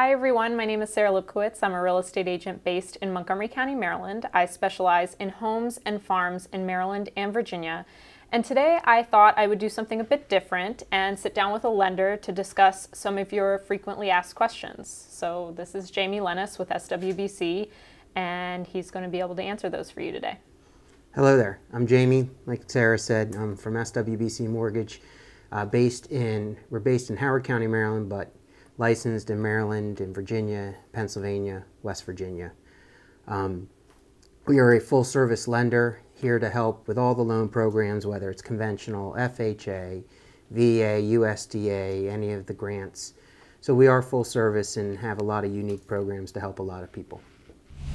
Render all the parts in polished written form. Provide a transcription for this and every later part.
Hi everyone, my name is Sarah Lipkowitz. I'm a real estate agent based in Montgomery County, Maryland. I specialize in homes and farms in Maryland and Virginia. And today I thought I would do something a bit different and sit down with a lender to discuss some of your frequently asked questions. So this is Jamie Lennis with SWBC, and he's going to be able to answer those for you today. Hello there, I'm Jamie. Like Sarah said, I'm from SWBC Mortgage. We're based in Howard County, Maryland, but licensed in Maryland, in Virginia, Pennsylvania, West Virginia. We are a full-service lender here to help with all the loan programs, whether it's conventional, FHA, VA, USDA, any of the grants. So we are full service and have a lot of unique programs to help a lot of people.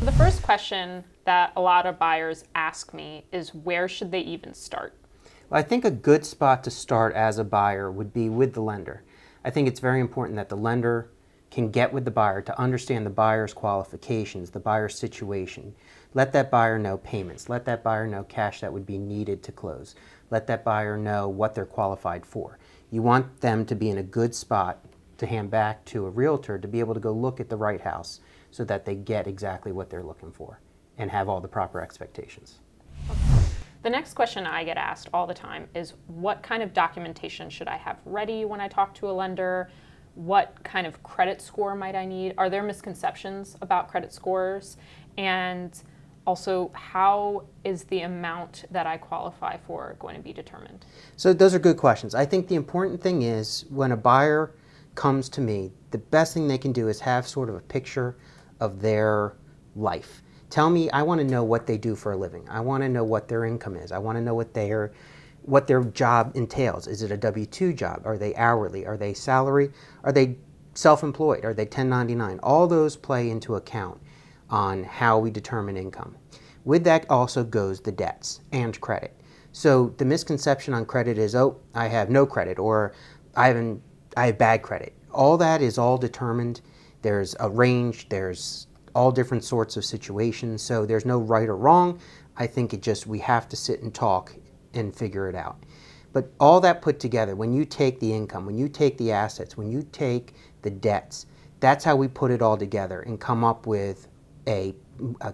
The first question that a lot of buyers ask me is, where should they even start? Well, I think a good spot to start as a buyer would be with the lender. I think it's very important that the lender can get with the buyer to understand the buyer's qualifications, the buyer's situation. Let that buyer know payments. Let that buyer know cash that would be needed to close. Let that buyer know what they're qualified for. You want them to be in a good spot to hand back to a realtor to be able to go look at the right house so that they get exactly what they're looking for and have all the proper expectations. The next question I get asked all the time is, what kind of documentation should I have ready when I talk to a lender? What kind of credit score might I need? Are there misconceptions about credit scores? And also, how is the amount that I qualify for going to be determined? So those are good questions. I think the important thing is, when a buyer comes to me, the best thing they can do is have sort of a picture of their life. Tell me, I want to know what they do for a living. I want to know what their income is. I want to know what their job entails. Is it a W-2 job? Are they hourly? Are they salary? Are they self-employed? Are they 1099? All those play into account on how we determine income. With that also goes the debts and credit. So the misconception on credit is, oh, I have no credit, or I have bad credit. All that is all determined. There's a range. There's all different sorts of situations, so there's no right or wrong. I think we have to sit and talk and figure it out. But all that put together, when you take the income, when you take the assets, when you take the debts, that's how we put it all together and come up with a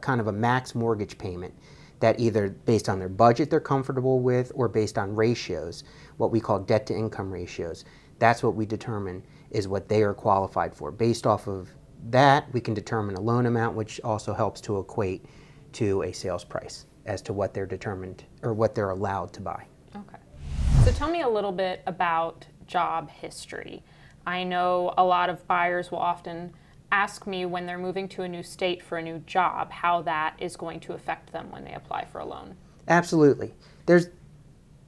kind of a max mortgage payment that, either based on their budget they're comfortable with or based on ratios, what we call debt to income ratios. That's what we determine is what they are qualified for. Based off of that, we can determine a loan amount, which also helps to equate to a sales price as to what they're determined or what they're allowed to buy. Okay. So tell me a little bit about job history. I know a lot of buyers will often ask me, when they're moving to a new state for a new job, how that is going to affect them when they apply for a loan. Absolutely.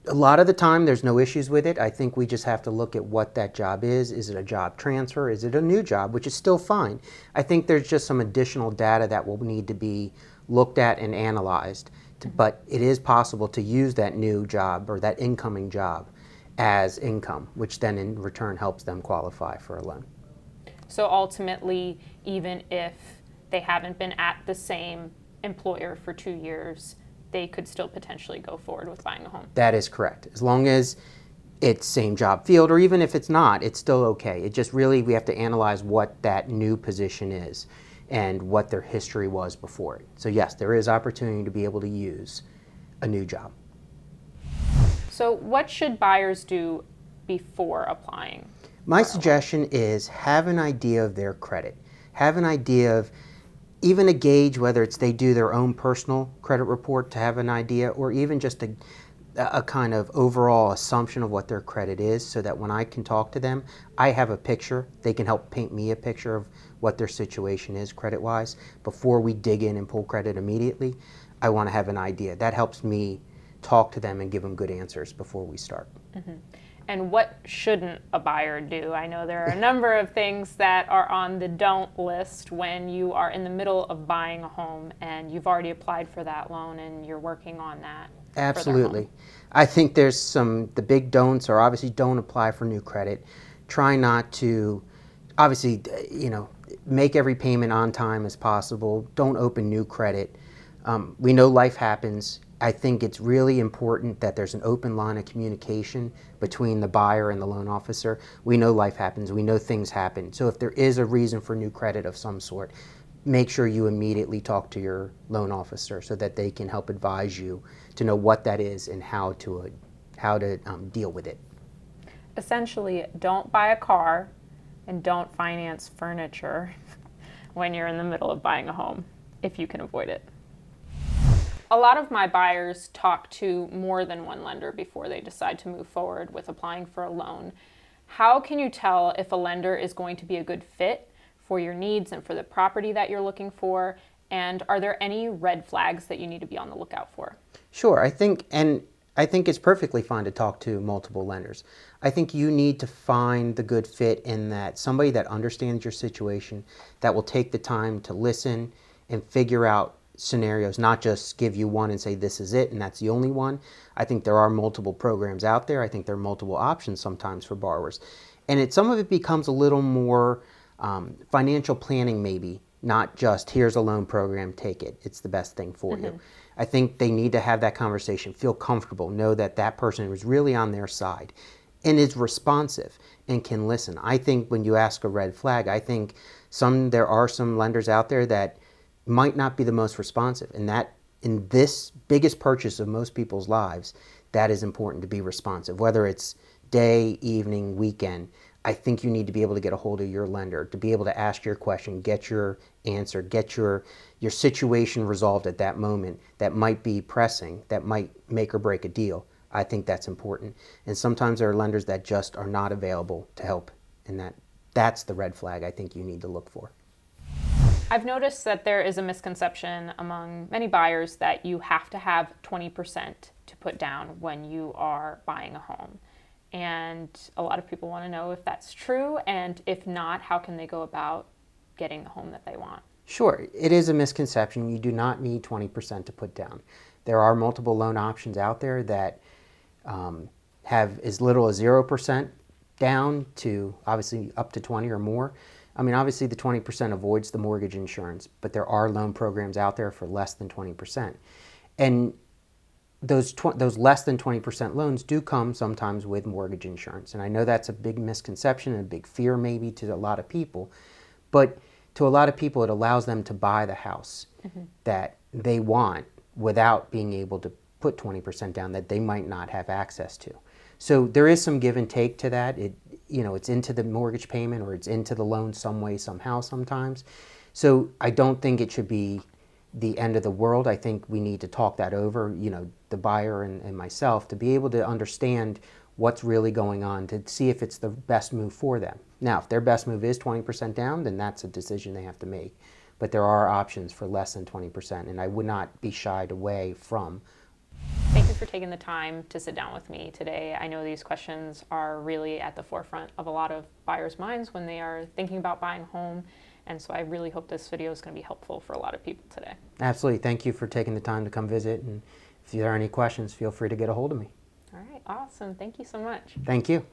A lot of the time there's no issues with it. I think we just have to look at what that job is. Is it a job transfer? Is it a new job, which is still fine? I think there's just some additional data that will need to be looked at and analyzed. But it is possible to use that new job or that incoming job as income, which then in return helps them qualify for a loan. So ultimately, even if they haven't been at the same employer for 2 years, they could still potentially go forward with buying a home. That is correct. As long as it's same job field, or even if it's not, it's still okay. It just really, we have to analyze what that new position is and what their history was before it. So yes, there is opportunity to be able to use a new job. So what should buyers do before applying? My suggestion is, have an idea of their credit. Have an idea of, even a gauge, whether it's they do their own personal credit report to have an idea, or even just a kind of overall assumption of what their credit is, so that when I can talk to them, I have a picture. They can help paint me a picture of what their situation is credit-wise. Before we dig in and pull credit immediately, I want to have an idea. That helps me talk to them and give them good answers before we start. Mm-hmm. And what shouldn't a buyer do? I know there are a number of things that are on the don't list when you are in the middle of buying a home and you've already applied for that loan and you're working on that. Absolutely. I think there's the big don'ts are, obviously, don't apply for new credit. Try not to, obviously, make every payment on time as possible. Don't open new credit. We know life happens. I think it's really important that there's an open line of communication between the buyer and the loan officer. We know life happens. We know things happen. So if there is a reason for new credit of some sort, make sure you immediately talk to your loan officer so that they can help advise you to know what that is and how to deal with it. Essentially, don't buy a car and don't finance furniture when you're in the middle of buying a home, if you can avoid it. A lot of my buyers talk to more than one lender before they decide to move forward with applying for a loan. How can you tell if a lender is going to be a good fit for your needs and for the property that you're looking for? And are there any red flags that you need to be on the lookout for? Sure, I think it's perfectly fine to talk to multiple lenders. I think you need to find the good fit in that somebody that understands your situation, that will take the time to listen and figure out scenarios, not just give you one and say this is it and that's the only one. I think there are multiple programs out there. I think there are multiple options sometimes for borrowers. And some of it becomes a little more financial planning maybe, not just here's a loan program, take it. It's the best thing for you. I think they need to have that conversation, feel comfortable, know that that person is really on their side and is responsive and can listen. I think when you ask a red flag, I think there are some lenders out there that might not be the most responsive, and that in this biggest purchase of most people's lives, that is important to be responsive, whether it's day, evening, weekend. I think you need to be able to get a hold of your lender, to be able to ask your question, get your answer, get your situation resolved at that moment that might be pressing, that might make or break a deal. I think that's important. And sometimes there are lenders that just are not available to help, and that's the red flag I think you need to look for. I've noticed that there is a misconception among many buyers that you have to have 20% to put down when you are buying a home. And a lot of people want to know if that's true, and if not, how can they go about getting the home that they want? Sure, it is a misconception. You do not need 20% to put down. There are multiple loan options out there that have as little as 0% down to obviously up to 20 or more. I mean, obviously the 20% avoids the mortgage insurance, but there are loan programs out there for less than 20%. And those less than 20% loans do come sometimes with mortgage insurance. And I know that's a big misconception and a big fear maybe to a lot of people, but to a lot of people it allows them to buy the house that they want without being able to put 20% down that they might not have access to. So there is some give and take to that. It's into the mortgage payment or it's into the loan some way, somehow, sometimes. So I don't think it should be the end of the world. I think we need to talk that over, the buyer and myself, to be able to understand what's really going on, to see if it's the best move for them. Now, if their best move is 20% down, then that's a decision they have to make. But there are options for less than 20%, and I would not be shied away from. Thank you for taking the time to sit down with me today. I know these questions are really at the forefront of a lot of buyers' minds when they are thinking about buying a home. And so I really hope this video is going to be helpful for a lot of people today. Absolutely. Thank you for taking the time to come visit. And if there are any questions, feel free to get a hold of me. All right. Awesome. Thank you so much. Thank you.